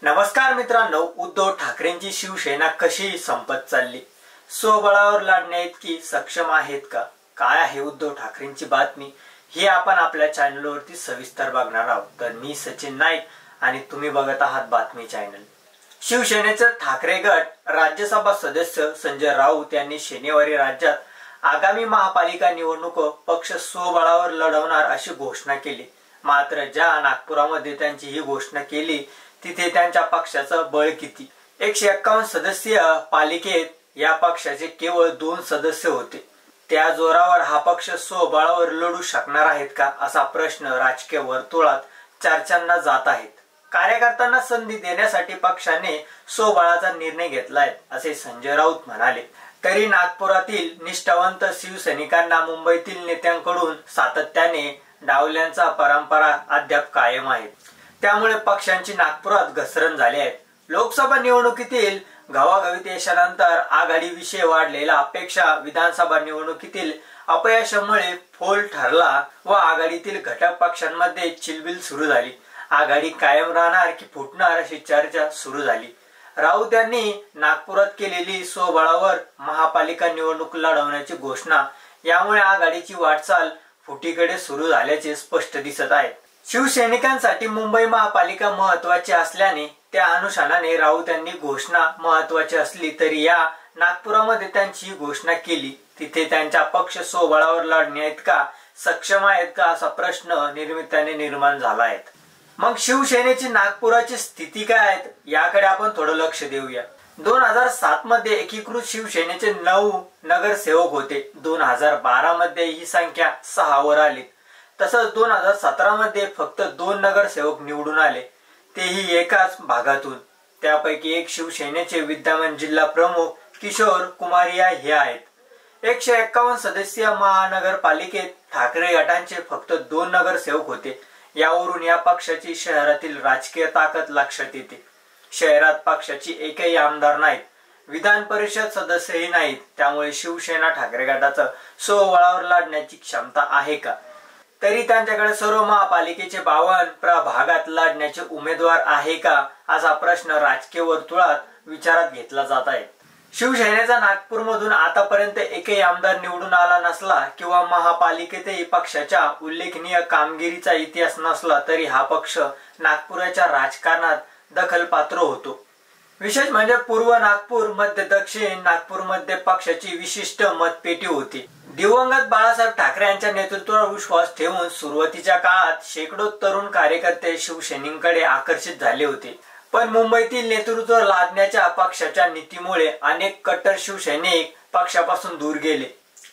नमस्कार मित्रांनो, उद्धव ठाकरेंची शिवसेना कशी संपत चालली? स्वबळावर लढण्याइतकी सक्षम आहेत का? काय आहे उद्धव ठाकरेंची बातमी? हे आपण आपल्या चॅनलवरती सविस्तर बघणार आहोत। तर मी सचिन नाईक आणि तुम्ही बघत आहात बातमी चॅनल। शिवसेनेचे ठाकरे गट राज्यसभा सदस्य संजय राऊत यांनी शनिवारी राज्यात आगामी महापालिका निवडणूक पक्ष स्वबळावर लढवणार अशी घोषणा केली। मात्र ज्या नागपुरामध्ये त्यांची ही घोषणा केली तिथे त्यांच्या पक्षाचं बळ किती? 151 सदस्यीय पालिकेत या पक्षाचे केवळ 2 सदस्य होते। त्या जोरावर हा पक्ष स्वबळावर लढू शकणार आहेत का, असा प्रश्न राजकीय वर्तुळात चर्चांना जात आहेत। कार्यकर्त्यांना संधी देण्यासाठी पक्षाने स्वबळाचा निर्णय घेतलाय असे संजय राऊत म्हणाले। तरी नागपुरातील निष्ठावंत शिवसैनिकांना मुंबईतील नेत्यांकडून सातत्याने डावल्यांचा परंपरा अद्याप कायम आहे। त्यामुळे पक्षांची नागपुरात घसरण झाली आहे। लोकसभा निवडणुकीतील घवाघवीत यशानंतर आघाडीविषयी वाढलेला अपेक्षा विधानसभा निवडणुकीतील अपयशामुळे फोल ठरला व आघाडीतील घटक पक्षांमध्ये चिलबिल सुरू झाली। आघाडी कायम राहणार की फुटणार अशी चर्चा सुरू झाली। राऊत यांनी नागपुरात केलेली स्वबळावर महापालिका निवडणूक लढवण्याची घोषणा यामुळे आघाडीची वाटचाल फुटीकडे सुरू झाल्याचे स्पष्ट दिसत आहे। शिवसैनिकांसाठी मुंबई महापालिका महत्त्वाची असल्याने त्या अनुषंगाने राऊत यांनी घोषणा महत्त्वाची असली तरी या नागपुरामध्ये त्यांची घोषणा केली तिथे त्यांचा पक्ष स्वबळावर लढण्याइतका सक्षम आहेत का, असा प्रश्न निर्मिताने निर्माण झाला आहे। मग शिवसेनेची नागपुराची स्थिती काय आहे याकडे आपण थोडं लक्ष देऊया। 2007 मध्ये एकीकृत शिवसेनेचे 9 नगरसेवक होते। 2012 मध्ये ही संख्या 6 वर आली। तसंच 2017 मध्ये फक्त 2 नगरसेवक निवडून आले, तेही एकाच भागातून। त्यापैकी एक शिवसेनेचे विद्यमान जिल्हा प्रमुख किशोर कुमारिया हे आहेत। 151 सदस्यीय महानगरपालिकेत ठाकरे गटांचे फक्त 2 नगरसेवक होते। यावरून या पक्षाची शहरातील राजकीय ताकद लक्षात येते। शहरात पक्षाची एकही आमदार नाहीत, विधान परिषद सदस्यही नाहीत। त्यामुळे शिवसेना ठाकरे गटाचं स्वबळावर लढण्याची क्षमता आहे का? तरी त्यांच्याकडे सर्व महापालिकेचे 52 प्रभागात लढण्याचे उमेदवार आहे का, असा प्रश्न राजकीय वर्तुळात विचारात घेतला जात आहे। शिवसेनेचा नागपूरमधून आतापर्यंत एकही आमदार निवडून आला नसला किंवा महापालिकेतही पक्षाच्या उल्लेखनीय कामगिरीचा इतिहास नसला तरी हा पक्ष नागपुराच्या राजकारणात दखलपात्र होतो। विशेष म्हणजे पूर्व नागपूर, मध्य दक्षिण नागपूरमध्ये पक्षाची विशिष्ट मतपेटी होती। दिवंगत बाळासाहेब ठाकरे यांच्या नेतृत्वावर विश्वास ठेवून सुरुवातीच्या काळात शेकडो तरुण कार्यकर्ते शिवसेनेकडे आकर्षित झाले होते। पण मुंबईतील नेतृत्व लादण्याच्या पक्षाच्या नीतीमुळे अनेक कट्टर शिवसैनिक पक्षापासून दूर गेले।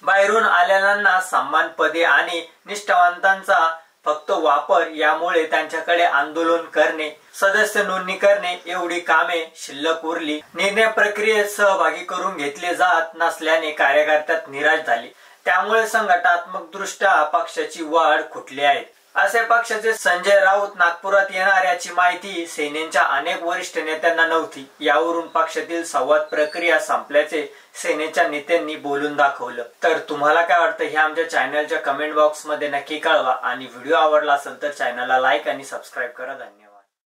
बाहेरून आलेल्यांना सन्मान पदे आणि निष्ठावंतांचा फक्त वापर यामुळे त्यांच्याकडे आंदोलन करणे, सदस्य नोंदणी करणे एवढी कामे शिल्लक उरली। निर्णय प्रक्रियेत सहभागी करून घेतले जात नसल्याने कार्यकर्त्यात निराश झाले। त्यामुळे संघटनात्मक दृष्ट्या पक्षाची वाढ खुंटली आहे। असे पक्षाचे संजय राऊत नागपुरात येणार याची माहिती सेनेच्या अनेक वरिष्ठ नेत्यांना नव्हती। यावरून पक्षातील संवाद प्रक्रिया संपल्याचे सेनेच्या नेत्यांनी बोलून दाखवलं। तर तुम्हाला काय वाटतं हे आमच्या चॅनलच्या कमेंट बॉक्स मध्ये नक्की कळवा आणि व्हिडिओ आवडला असेल तर चॅनलला लाईक आणि सबस्क्राईब करा। धन्यवाद।